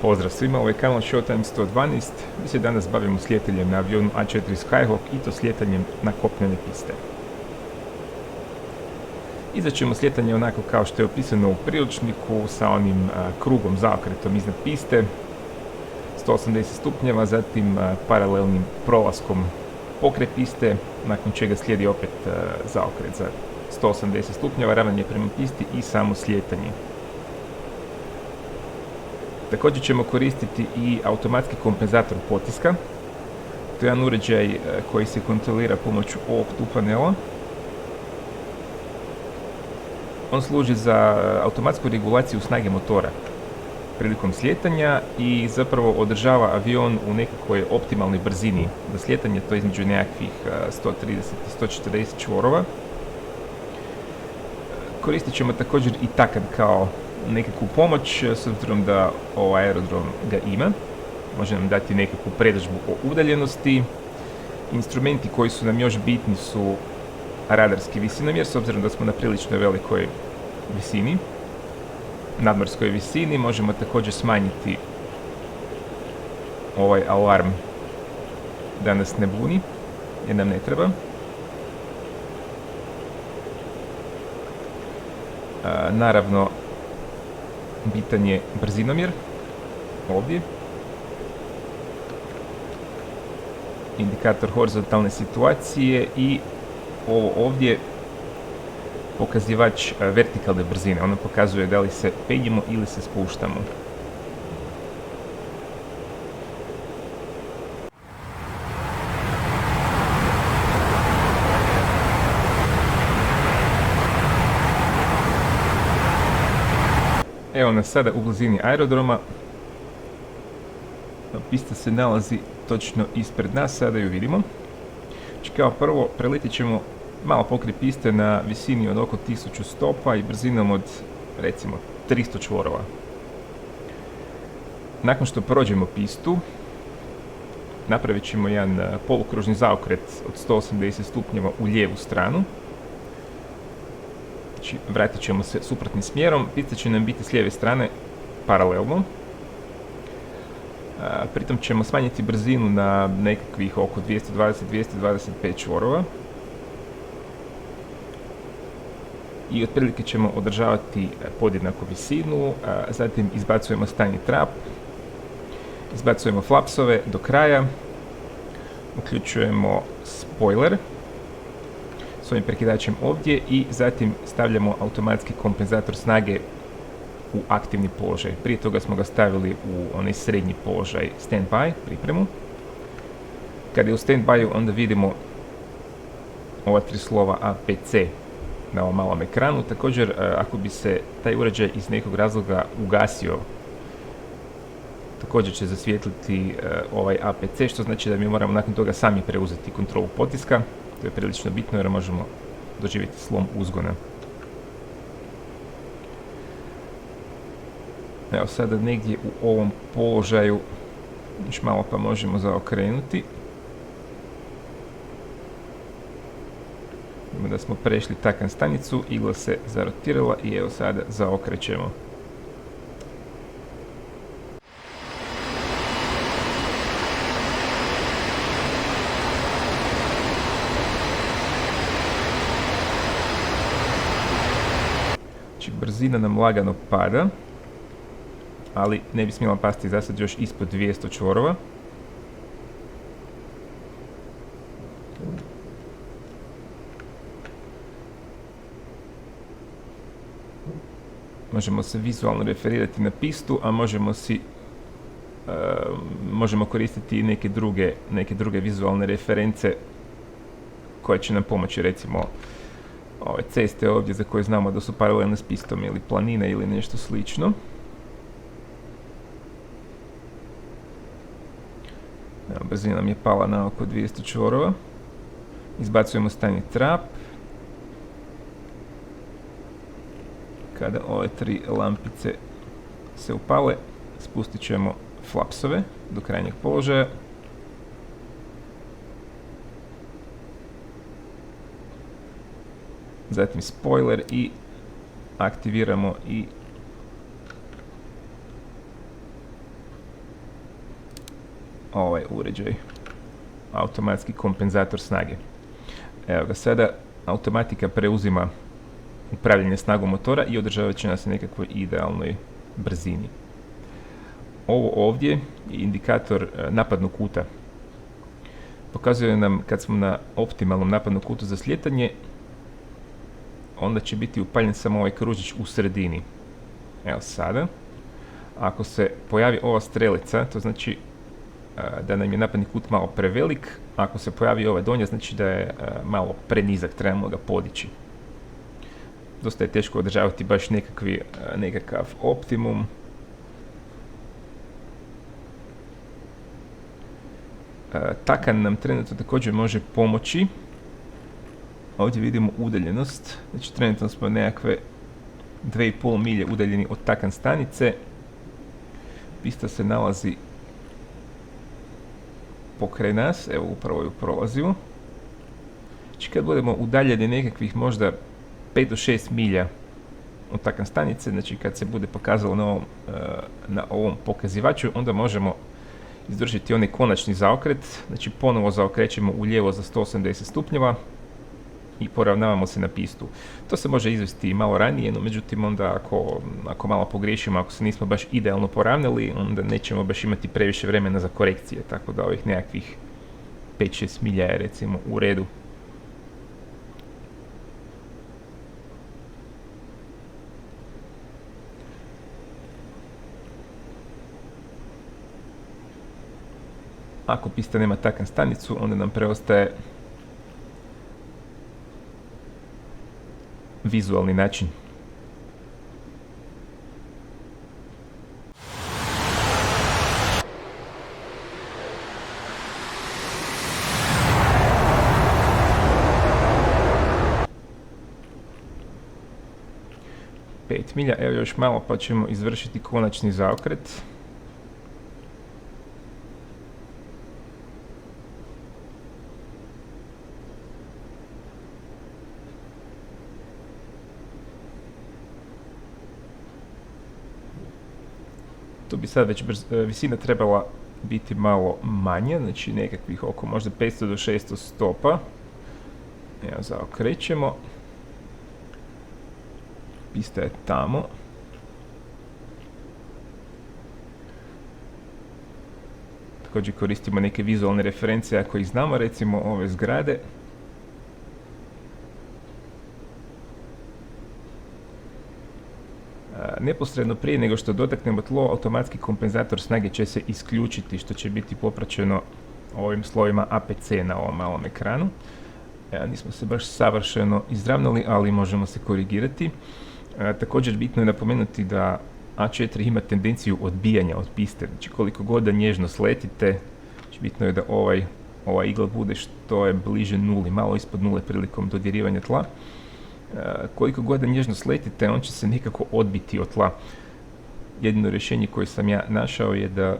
Pozdrav svima, ovo je kanal Showtime 112. Mi se danas bavimo slijetanjem na avionu A4 Skyhawk i to slijetanjem na kopnene piste. Izat ćemo slijetanje onako kao što je opisano u priručniku sa onim krugom zaokretom iznad piste, 180 stupnjeva, zatim paralelnim prolaskom pokraj piste, nakon čega slijedi opet zaokret za 180 stupnjeva, ravnanje prema pisti i samo slijetanje. Također ćemo koristiti i automatski kompenzator potiska. To je jedan uređaj koji se kontrolira pomoću ovog tu panela. On služi za automatsku regulaciju snage motora prilikom slijetanja i zapravo održava avion u nekakvoj optimalnoj brzini za slijetanje, to je između nekakvih 130 i 140 čvorova. Koristit ćemo također i takad kao nekakvu pomoć, s obzirom da ovaj aerodrom ga ima. Može nam dati nekakvu predodžbu o udaljenosti. Instrumenti koji su nam još bitni su radarski visinomjer, s obzirom da smo na prilično velikoj visini, nadmorskoj visini. Možemo također smanjiti ovaj alarm da nas ne buni, jer nam ne treba. Naravno, bitan je brzinomjer, ovdje. Indikator horizontalne situacije i ovo ovdje pokazivač vertikalne brzine. Ono pokazuje da li se penjemo ili se spuštamo. Evo nas sada u blizini aerodroma. Pista se nalazi točno ispred nas, sada ju vidimo. Znači kao prvo preletit ćemo malo pokraj piste na visini od oko 1000 stopa i brzinom od recimo 300 čvorova. Nakon što prođemo pistu, napravit ćemo jedan polukružni zaokret od 180 stupnjeva u lijevu stranu. Znači, vratit ćemo se suprotnim smjerom, pista će nam biti s lijeve strane paralelno. Pritom ćemo smanjiti brzinu na nekakvih oko 220-225 čvorova. I otprilike ćemo održavati podjednaku visinu, zatim izbacujemo stanji trap, izbacujemo flapsove do kraja, uključujemo spoiler s ovim prekidačem ovdje i zatim stavljamo automatski kompenzator snage u aktivni položaj. Prije toga smo ga stavili u onaj srednji položaj stand-by, pripremu. Kad je u stand-byu onda vidimo ova tri slova APC na ovom malom ekranu. Također, ako bi se taj uređaj iz nekog razloga ugasio, također će zasvijetliti ovaj APC, što znači da mi moramo nakon toga sami preuzeti kontrolu potiska. To je prilično bitno jer možemo doživjeti slom uzgona. Evo sada negdje u ovom položaju, još malo pa možemo zaokrenuti. Vidimo da smo prešli takan stanicu, igla se zarotirala i evo sada zaokrećemo. Znači brzina nam lagano pada, ali ne bi smjela pasti za sad još ispod 200 čvorova. Možemo se vizualno referirati na pistu, a možemo koristiti i neke druge vizualne reference koje će nam pomoći, recimo ove ceste ovdje za koje znamo da su paralelne s pistom ili planine ili nešto slično. Evo, brzina nam je pala na oko 200 čvorova. Izbacujemo stanji trap. Kada ove tri lampice se upale, spustit ćemo flapsove do krajnjeg položaja. Zatim spoiler i aktiviramo i ovaj uređaj, automatski kompenzator snage. Evo ga, sada automatika preuzima upravljanje snagom motora i održavat će nas na nekakvoj idealnoj brzini. Ovo ovdje je indikator napadnog kuta. Pokazuje nam kad smo na optimalnom napadnom kutu za slijetanje, onda će biti upaljen samo ovaj kružić u sredini. Evo sada, ako se pojavi ova strelica, to znači da nam je napadni kut malo prevelik, ako se pojavi ova donja, znači da je malo prenizak, trebamo ga podići. Dosta je teško održavati baš nekakav optimum. Takan nam trenutno također može pomoći. Ovdje vidimo udaljenost, znači trenutno smo nekakve 2,5 milje udaljeni od takan stanice. Pista se nalazi pokraj nas, evo upravo ju prolazimo. Znači kad budemo udaljeni nekakvih možda 5 do 6 milja od takan stanice, znači kad se bude pokazalo na ovom pokazivaču, onda možemo izvršiti onaj konačni zaokret, znači ponovo zaokrećemo u lijevo za 180 stupnjeva i poravnavamo se na pistu. To se može izvesti i malo ranije, no međutim onda ako malo pogriješimo, ako se nismo baš idealno poravnali, onda nećemo baš imati previše vremena za korekcije, tako da ovih nekakvih 5-6 milja je recimo u redu. Ako pista nema takan stanicu, onda nam preostaje vizualni način. Pet milja, evo još malo pa ćemo izvršiti konačni zaokret. Tu bi sad već visina trebala biti malo manja, znači nekakvih oko možda 500 do 600 stopa. Evo, zaokrećemo. Pista je tamo. Također koristimo neke vizualne referencije ako ih znamo, recimo ove zgrade. Neposredno prije nego što dotaknemo tlo, automatski kompenzator snage će se isključiti, što će biti popraćeno ovim slovima APC na ovom malom ekranu. Nismo se baš savršeno izravnali, ali možemo se korigirati. Također bitno je napomenuti da A4 ima tendenciju odbijanja od piste, znači koliko god da nježno sletite, znači bitno je da ova igla bude što je bliže nuli, malo ispod nule prilikom dodirivanja tla. Koliko god da nježno sletite, on će se nekako odbiti od tla. Jedino rješenje koje sam ja našao je da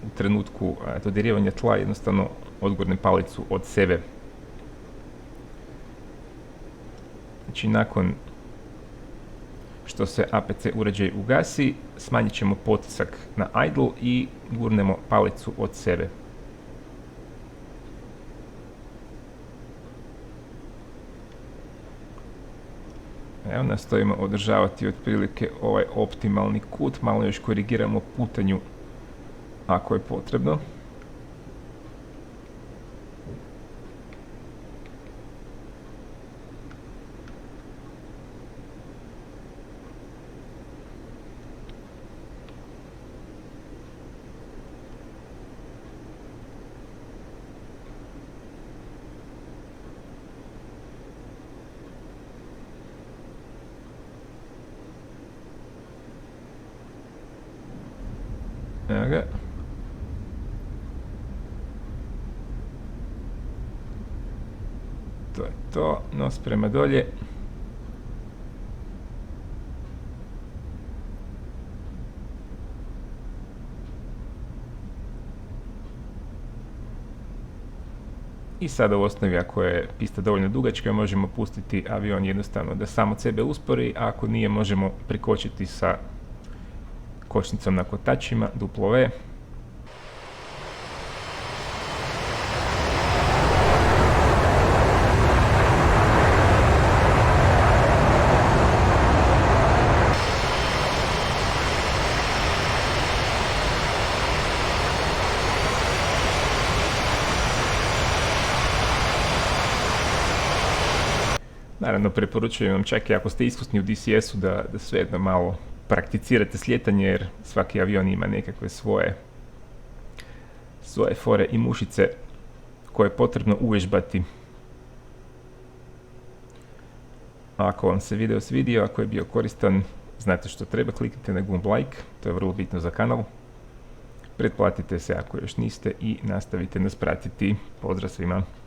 u trenutku dodirivanja tla jednostavno odgurnem palicu od sebe. Znači nakon što se APC uređaj ugasi, smanjit ćemo potisak na idle i gurnemo palicu od sebe. Evo, nastojimo održavati otprilike ovaj optimalni kut, malo još korigiramo putanju ako je potrebno. Evo ga. To je to, nos prema dolje. I sada u osnovi, ako je pista dovoljno dugačka, možemo pustiti avion jednostavno da sam od sebe uspori, a ako nije, možemo prikočiti sa kočnicom na kotačima, duplo V. Naravno, preporučujem vam čak i ako ste iskusni u DCS-u da svejedno malo prakticirate slijetanje, jer svaki avion ima nekakve svoje fore i mušice koje je potrebno uvježbati. Ako vam se video svidio, ako je bio koristan, znate što treba, kliknite na gumb like, to je vrlo bitno za kanal. Pretplatite se ako još niste i nastavite nas pratiti. Pozdrav svima!